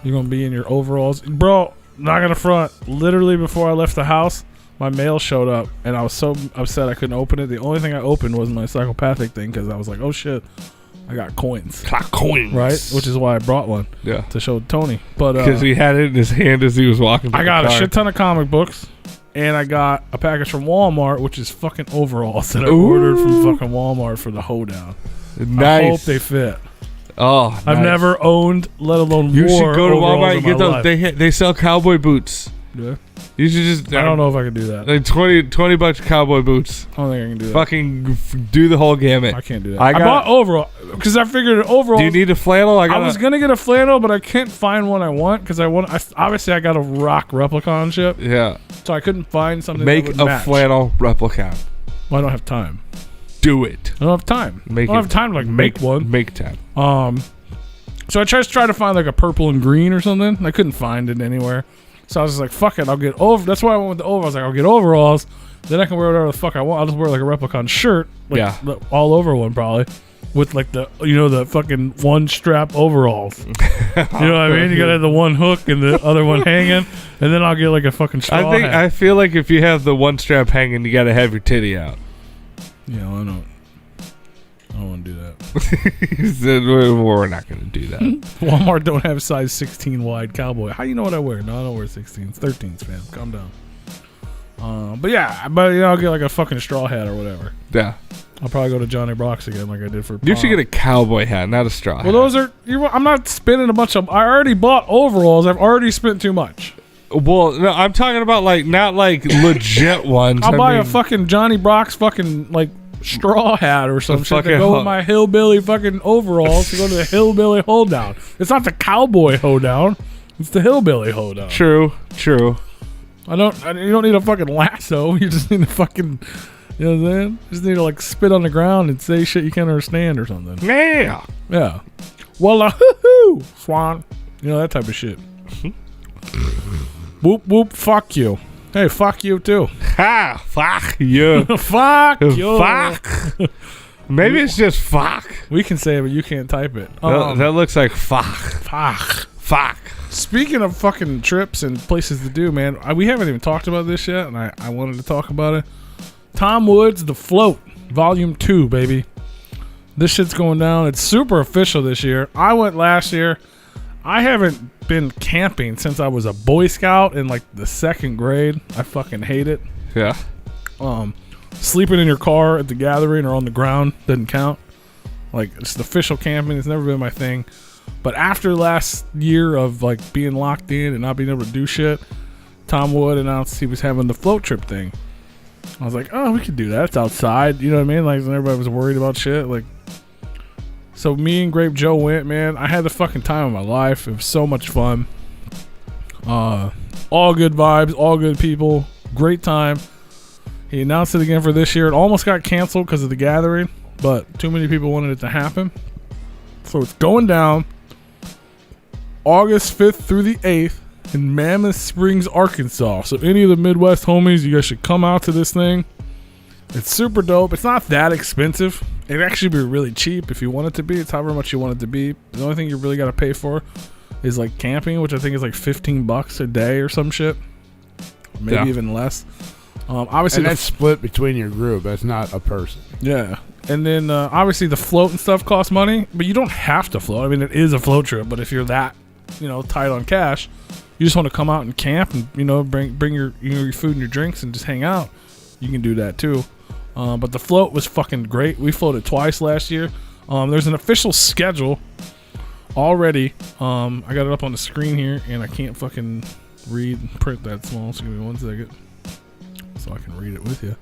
You're gonna be in your overalls, bro. Not gonna front. Literally before I left the house, my mail showed up, and I was so upset I couldn't open it. The only thing I opened was my psychopathic thing because I was like, oh shit, I got coins. Right? Which is why I brought one. Yeah. To show Tony. But because he had it in his hand as he was walking. I got a shit ton of comic books. And I got a package from Walmart, which is fucking overalls that I ordered from fucking Walmart for the hoedown. Nice. I hope they fit. Oh, nice. I've never owned, let alone you wore. You should go to Walmart and get those. They sell cowboy boots. Yeah. You should just. I don't know if I can do that. Like $20 cowboy boots. I don't think I can do that. Fucking do the whole gamut. I can't do that. I bought overall because I figured overall. Do you need a flannel? I was gonna get a flannel, but I can't find one I want because obviously I got a rock Replicon ship. Yeah. So I couldn't find something. Make that would a match. flannel Replicon. Well, I don't have time. Do it. I don't have time. I don't have time to make one. Make time. So I tried to find like a purple and green or something. I couldn't find it anywhere. So I was just like, fuck it, I'll get over. That's why I went with the overalls. Like, I'll get overalls. Then I can wear whatever the fuck I want. I'll just wear like a Replicon shirt. Like, the all over one probably. With like the fucking one strap overalls. You know what I mean? You gotta have the one hook and the other one hanging. And then I'll get like a fucking straw hat. I feel like if you have the one strap hanging, you gotta have your titty out. Yeah, I don't want to do that. He said, we're not going to do that. Walmart don't have size 16 wide cowboy. How you know what I wear? No, I don't wear 16s. 13s, fam. Calm down. But I'll get like a fucking straw hat or whatever. Yeah. I'll probably go to Johnny Brock's again like I did for You should get a cowboy hat, not a straw hat. Well, those are... I'm not spending a bunch of... I already bought overalls. I've already spent too much. Well, no, I'm talking about like not like legit ones. I'll buy a fucking Johnny Brock's fucking like... straw hat or some shit to go with my hillbilly fucking overalls to go to the hillbilly hoedown. It's not the cowboy hoedown. It's the hillbilly hoedown. True. You don't need a fucking lasso. You just need to fucking, you know what I'm saying? You just need to like spit on the ground and say shit you can't understand or something. Yeah. Well, hoo-hoo, swan. You know, that type of shit. Whoop, whoop, fuck you. Hey, fuck you too. Ha! Fuck you. Fuck you. Fuck. Maybe it's just fuck. We can say it, but you can't type it. That looks like fuck. Fuck. Speaking of fucking trips and places to do, man, we haven't even talked about this yet, and I wanted to talk about it. Tom Woods, The Float, Volume 2, baby. This shit's going down. It's super official this year. I went last year. I haven't been camping since I was a Boy Scout in like the 2nd grade. I fucking hate it. Yeah. Sleeping in your car at the gathering or on the ground doesn't count. Like, it's official camping. It's never been my thing. But after last year of like being locked in and not being able to do shit, Tom Wood announced he was having the float trip thing. I was like, oh, we could do that. It's outside. You know what I mean? Like, everybody was worried about shit. Like, so me and Grape Joe went, man. I had the fucking time of my life. It was so much fun. All good vibes, all good people. Great time. He announced it again for this year. It almost got canceled because of the gathering, but too many people wanted it to happen. So it's going down August 5th through the 8th in Mammoth Springs, Arkansas. So any of the Midwest homies, you guys should come out to this thing. It's super dope. It's not that expensive. It'd actually be really cheap if you want it to be. It's however much you want it to be. The only thing you really got to pay for is like camping, which I think is like $15 a day or some shit. Maybe even less. Obviously, and that's split between your group. That's not a person. Yeah. And then obviously the float and stuff costs money, but you don't have to float. I mean, it is a float trip, but if you're that, tight on cash, you just want to come out and camp and, bring your, your food and your drinks and just hang out, you can do that too. But the float was fucking great. We floated twice last year. There's an official schedule already. I got it up on the screen here, and I can't fucking read and print that small, so give me 1 second so I can read it with you.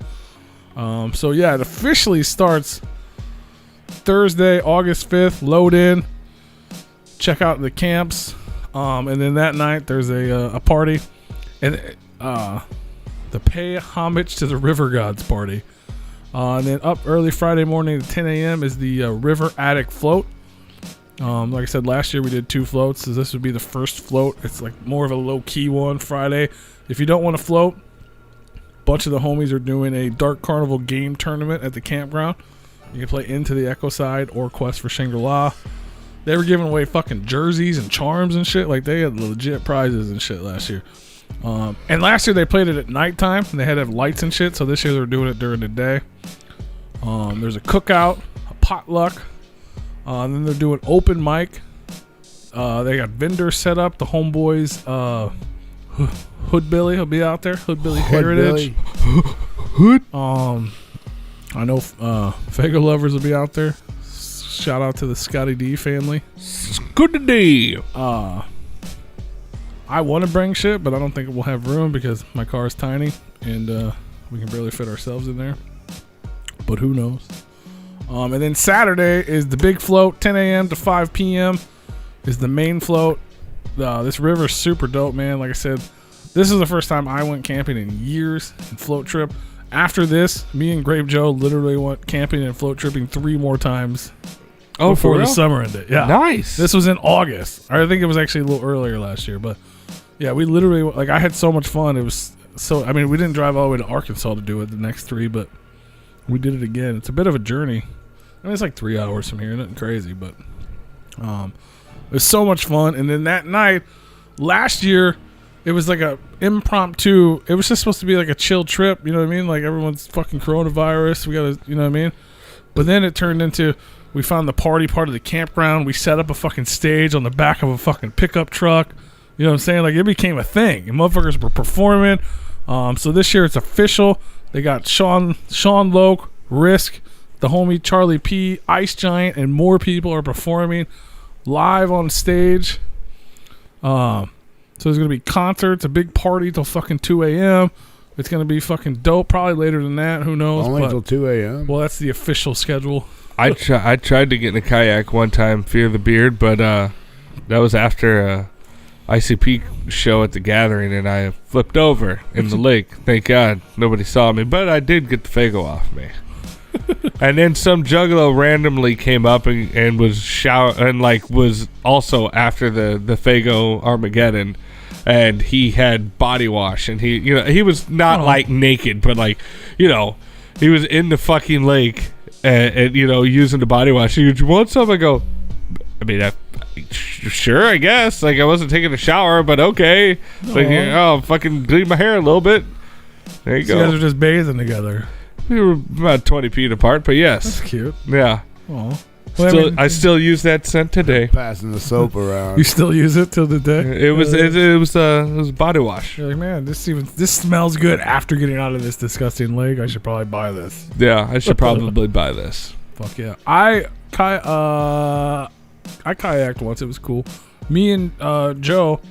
So yeah, it officially starts Thursday, August 5th. Load in, check out the camps, and then that night there's a party, and the pay homage to the river gods party. And then up early Friday morning at 10 a.m. is the River Attic float. Like I said, last year we did 2 floats, so this would be the first float. It's like more of a low-key one Friday. If you don't want to float, a bunch of the homies are doing a Dark Carnival game tournament at the campground. You can play Into the Echo Side or Quest for Shangri-La. They were giving away fucking jerseys and charms and shit. Like, they had legit prizes and shit last year. And last year they played it at nighttime, and they had to have lights and shit, so this year they're doing it during the day. There's a cookout, a potluck. Then they're doing open mic. They got vendors set up. The homeboys, Hood Billy will be out there. Hood Billy Heritage. Hood. I know Fago Lovers will be out there. Shout out to the Scotty D family. Scotty D. I want to bring shit, but I don't think we'll have room because my car is tiny and we can barely fit ourselves in there. But who knows? And then Saturday is the big float, 10 a.m. to 5 p.m. is the main float. This river's super dope, man. Like I said, this is the first time I went camping in years and float trip. After this, me and Grape Joe literally went camping and float tripping 3 more times before the summer ended. Yeah, nice. This was in August. I think it was actually a little earlier last year, but yeah, we literally, like, I had so much fun. It was so, I mean, we didn't drive all the way to Arkansas to do it the next 3, but we did it again. It's a bit of a journey. I mean, it's like 3 hours from here, nothing crazy, but it was so much fun. And then that night, last year, it was like a impromptu. It was just supposed to be like a chill trip, you know what I mean? Like, everyone's fucking coronavirus. We gotta, you know what I mean? But then it turned into, we found the party part of the campground. We set up a fucking stage on the back of a fucking pickup truck. You know what I'm saying? Like, it became a thing. And motherfuckers were performing. So this year it's official. They got Sean Loke, Risk, the homie Charlie P, Ice Giant, and more people are performing live on stage. So there's going to be concerts, a big party till fucking 2 a.m. It's going to be fucking dope. Probably later than that. Who knows? Only until 2 a.m.? Well, that's the official schedule. I tried to get in a kayak one time, Fear the Beard, but that was after a ICP show at the gathering, and I flipped over in the lake. Thank God nobody saw me, but I did get the Fago off me. And then some juggalo randomly came up and was was also after the Fago Armageddon, and he had body wash, and he was not like naked, but like, he was in the fucking lake and using the body wash. He goes, "You want some?" I go, I mean, sure, I guess. Like, I wasn't taking a shower, but okay. Like, fucking clean my hair a little bit. There you go. You guys are just bathing together. We were about 20 feet apart, but yes. That's cute. Yeah. Well, I still use that scent today. Passing the soap around. You still use it till the day? It was body wash. You're like, man, this smells good after getting out of this disgusting lake. I should probably buy this. Yeah, I should probably buy this. Fuck yeah. I kayaked once. It was cool. Me and Joe,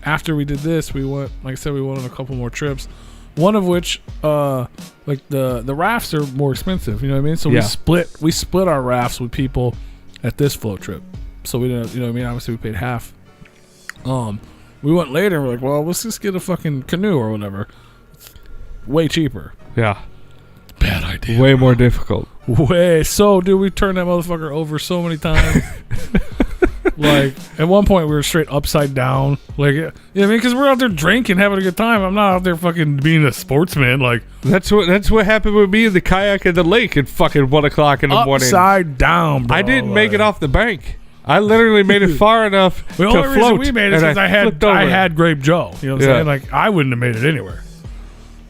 after we did this, we went. Like I said, we went on a couple more trips. One of which, like the rafts are more expensive. You know what I mean? So we split our rafts with people at this float trip. So we didn't. You know what I mean? Obviously, we paid half. We went later and we're like, well, let's just get a fucking canoe or whatever. It's way cheaper. Yeah. Bad idea. Way more difficult. So, dude, we turned that motherfucker over so many times. Like, at one point, we were straight upside down. Like, you know what I mean? Because we're out there drinking, having a good time. I'm not out there fucking being a sportsman. Like, that's what happened with me in the kayak at the lake at fucking 1 o'clock in the morning. Upside down, bro. I didn't make it off the bank. I literally made it far enough the to only float. reason we made it is because I had Grape Joe. You know what I'm saying? Like, I wouldn't have made it anywhere.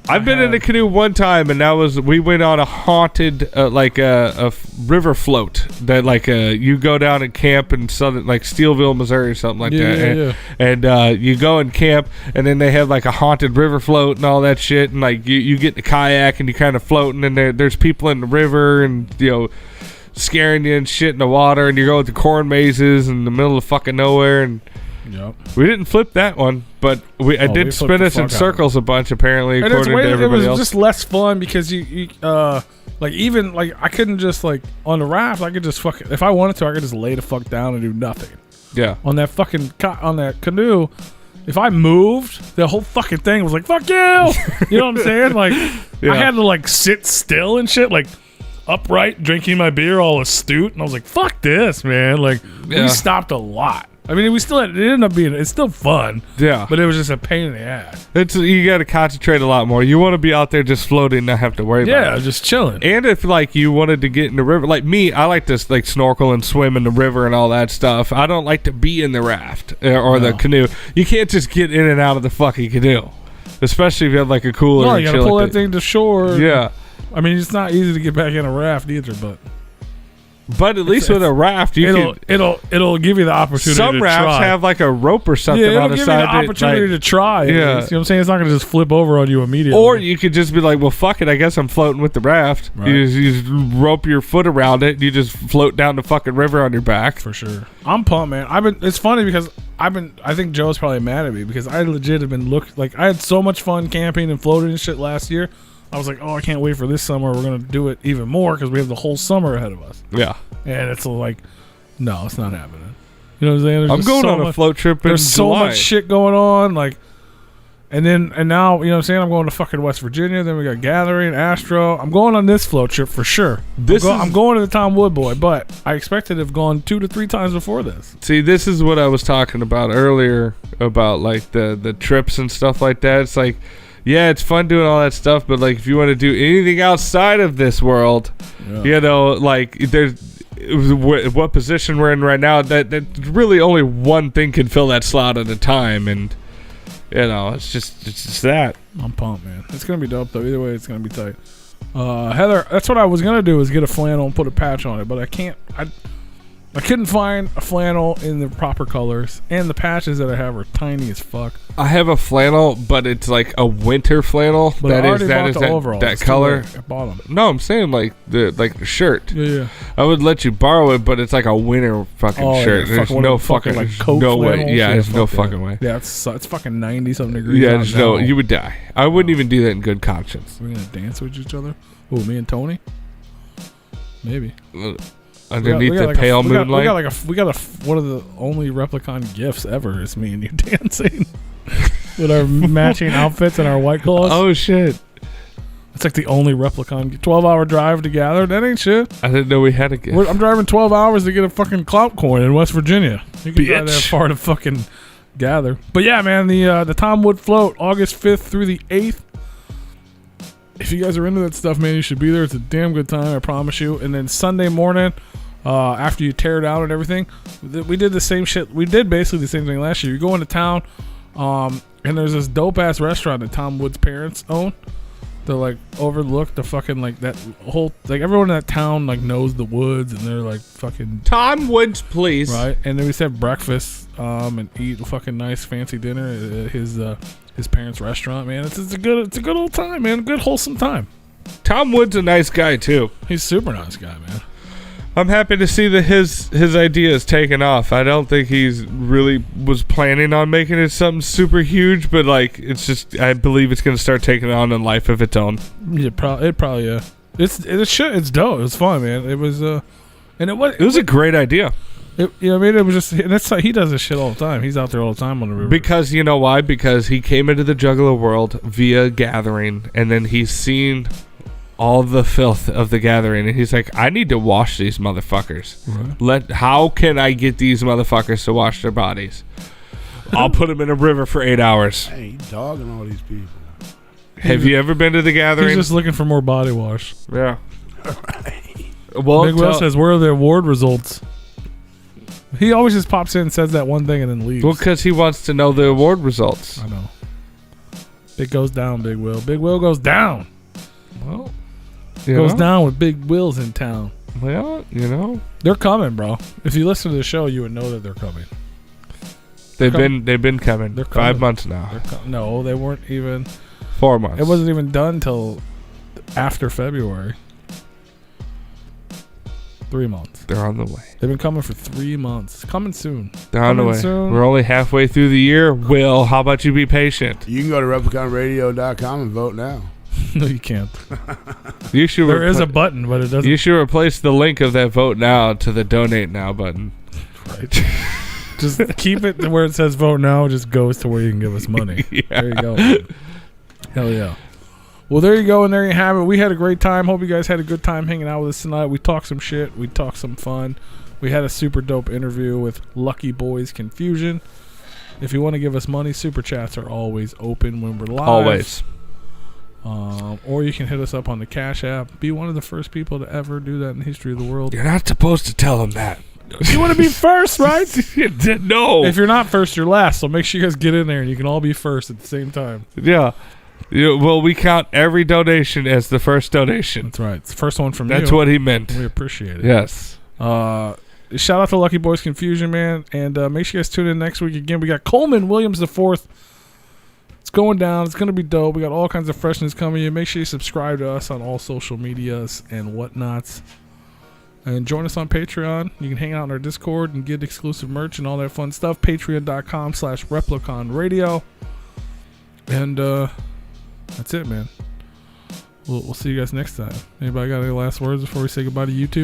I've been in a canoe one time, and we went on a haunted, a river float that, you go down and camp in southern, like Steelville, Missouri, or something like that. And you go and camp, and then they have like a haunted river float and all that shit, and like you get the kayak and you kind of floating, and there's people in the river, and scaring you and shit in the water, and you're going through corn mazes in the middle of fucking nowhere, and we didn't flip that one, but I did spin us in circles a bunch, apparently, and according to everybody else. It was just less fun because you I couldn't just, like, on the raft, I could just fucking, if I wanted to, I could just lay the fuck down and do nothing. Yeah. On that fucking, on that canoe, if I moved, the whole fucking thing was like, fuck you! You know what I'm saying? Like, I had to, like, sit still and shit, like, upright, drinking my beer, all astute, and I was like, fuck this, man. Like, we stopped a lot. I mean, it ended up being, it's still fun. Yeah. But it was just a pain in the ass. You got to concentrate a lot more. You want to be out there just floating and not have to worry about it. Yeah, just chilling. And if, like, you wanted to get in the river, like me, I like to, like, snorkel and swim in the river and all that stuff. I don't like to be in the raft or the canoe. You can't just get in and out of the fucking canoe, especially if you have, like, a cooler. No, you got to pull that thing to shore. Yeah. I mean, it's not easy to get back in a raft either, but at least with a raft, it'll give you the opportunity. Some rafts have like a rope or something on the side. Yeah, it'll give you the opportunity to try. Yeah, you know what I'm saying? It's not going to just flip over on you immediately. Or you could just be like, well, fuck it, I guess I'm floating with the raft. Right. You just rope your foot around it. You just float down the fucking river on your back. For sure. I'm pumped, man. It's funny because I think Joe's probably mad at me because I legit have been I had so much fun camping and floating and shit last year. I was like, oh, I can't wait for this summer. We're going to do it even more because we have the whole summer ahead of us. Yeah. And it's like, no, it's not happening. You know what I'm saying? I'm going on a float trip in July. There's so much shit going on. Like, and now, you know what I'm saying? I'm going to fucking West Virginia. Then we got Gathering, Astro. I'm going on this float trip for sure. I'm going to the Tom Wood Boy, but I expected to have gone 2 to 3 times before this. See, this is what I was talking about earlier about, like, the trips and stuff like that. It's like, yeah, it's fun doing all that stuff, but, like, if you want to do anything outside of this world, like, there's what position we're in right now, that really only one thing can fill that slot at a time, and, it's just that. I'm pumped, man. It's going to be dope, though. Either way, it's going to be tight. Heather, that's what I was going to do is get a flannel and put a patch on it, but I can't. I couldn't find a flannel in the proper colors, and the patches that I have are tiny as fuck. I have a flannel, but it's like a winter flannel. But that color. I bought them. No, I'm saying like the shirt. Yeah. I would let you borrow it, but it's like a winter fucking shirt. Yeah, there's no fucking like coat no flannels. way. Yeah, there's no fucking way. Yeah, it's fucking 90-something degrees. Yeah, there's no. You would die. I wouldn't even do that in good conscience. We're gonna dance with each other. Oh, me and Tony. Maybe. Underneath the pale moonlight. We got one of the only Replicon gifts ever is me and you dancing with our matching outfits and our white claws. Oh shit! It's like the only Replicon 12-hour drive to Gather. That ain't shit. I didn't know we had a gift. I'm driving 12 hours to get a fucking clout coin in West Virginia. You can drive that far to fucking Gather. But yeah, man, the Tom Wood float, August 5th through the 8th. If you guys are into that stuff, man, you should be there. It's a damn good time, I promise you. And then Sunday morning, after you tear it out and everything, we did the same shit. We did basically the same thing last year. You go into town, and there's this dope-ass restaurant that Tom Wood's parents own. They like overlook the fucking like that whole like everyone in that town like knows the Woods, and they're like fucking Tom Woods, please. Right, and then we said breakfast and eat a fucking nice fancy dinner at his parents' restaurant. Man, it's a good old time, man. A good wholesome time. Tom Wood's a nice guy too. He's a super nice guy, man. I'm happy to see that his idea is taking off. I don't think he's really was planning on making it something super huge, but like it's just I believe it's gonna start taking on a life of its own. It probably yeah. It's dope. It was fun, man. It was and it was a great idea. You know what I mean? It was just, and that's like, he does this shit all the time. He's out there all the time on the river. Because you know why? Because he came into the Juggalo world via Gathering, and then he's seen all the filth of the Gathering, and he's like, I need to wash these motherfuckers. Right. How can I get these motherfuckers to wash their bodies? I'll put them in a river for 8 hours. Hey, you dogging all these people. Have you ever been to the Gathering? He's just looking for more body wash. Yeah. Well, Big Will says, where are the award results? He always just pops in and says that one thing and then leaves. Well, because he wants to know the award results. I know. It goes down, Big Will. Big Will goes down. Well, goes down with Big Wills in town. Well, they're coming, bro. If you listen to the show, you would know that they're coming. They've been coming. They're 5 months now. No, they weren't even 4 months. It wasn't even done till after February. 3 months. They're on the way. They've been coming for 3 months. Coming soon. They're on the way. Soon. We're only halfway through the year. Will, how about you be patient? You can go to repliconradio.com and vote now. No, you can't. You should. There is a button, but it doesn't. You should replace the link of that vote now to the donate now button. Right. Just keep it where it says vote now. Just goes to where you can give us money. Yeah. There you go. Hell yeah. Well, there you go, and there you have it. We had a great time. Hope you guys had a good time hanging out with us tonight. We talked some shit. We talked some fun. We had a super dope interview with Lucky Boys Confusion. If you want to give us money, super chats are always open when we're live. Always. Or you can hit us up on the Cash App. Be one of the first people to ever do that in the history of the world. You're not supposed to tell them that. You want to be first, right? No. If you're not first, you're last. So make sure you guys get in there and you can all be first at the same time. Yeah. Well, we count every donation as the first donation. That's right. It's the first one from you. That's what he meant. We appreciate it. Yes. Shout out to Lucky Boys Confusion, man. And make sure you guys tune in next week again. We got Coleman Williams IV. It's going down. It's going to be dope. We got all kinds of freshness coming in. Make sure you subscribe to us on all social medias and whatnots. And join us on Patreon. You can hang out in our Discord and get exclusive merch and all that fun stuff. Patreon.com/RepliconRadio. And that's it, man. We'll see you guys next time. Anybody got any last words before we say goodbye to YouTube?